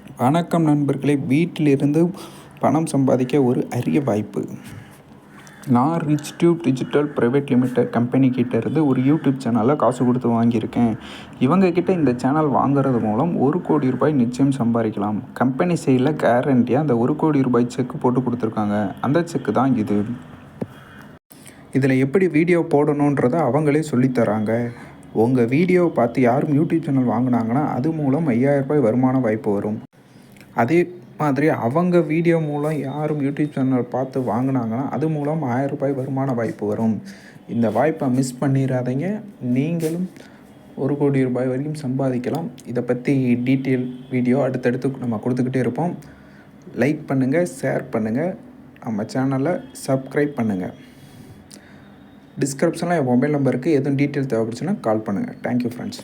வணக்கம் நண்பர்களே, வீட்டிலிருந்து பணம் சம்பாதிக்க ஒரு அரிய வாய்ப்பு. நான் Rich Tube Digital Private Limited கம்பெனிக்கிட்ட இருந்து ஒரு யூடியூப் சேனலை காசு கொடுத்து வாங்கியிருக்கேன். இவங்கக்கிட்ட இந்த சேனல் வாங்குறது மூலம் ₹1,00,00,000 நிச்சயம் சம்பாதிக்கலாம். கம்பெனி சைடில் கேரண்டியாக அந்த ₹1,00,00,000 செக் போட்டு கொடுத்துருக்காங்க. அந்த செக்கு தான் இது. இதில் எப்படி வீடியோ போடணுன்றதை அவங்களே சொல்லித்தராங்க. உங்கள் வீடியோவை பார்த்து யாரும் யூடியூப் சேனல் வாங்கினாங்கன்னா அது மூலம் ₹5,000 வருமான வாய்ப்பு வரும். அதே மாதிரி அவங்க வீடியோ மூலம் யாரும் யூடியூப் சேனல் பார்த்து வாங்கினாங்கன்னா அது மூலம் ₹1000 வருமான வாய்ப்பு வரும். இந்த வாய்ப்பை மிஸ் பண்ணிடாதீங்க. நீங்களும் ₹1,00,00,000 வரைக்கும் சம்பாதிக்கலாம். இதை பற்றி டீட்டெயில் வீடியோ அடுத்தடுத்து நம்ம கொடுத்துக்கிட்டே இருப்போம். லைக் பண்ணுங்கள், ஷேர் பண்ணுங்கள், நம்ம சேனலை சப்ஸ்கிரைப் பண்ணுங்கள். டிஸ்கிரிப்ஷனில் என் மொபைல் நம்பருக்கு எதுவும் டீட்டெயில் தேவைப்படுச்சுன்னா கால் பண்ணுங்கள். Thank you friends.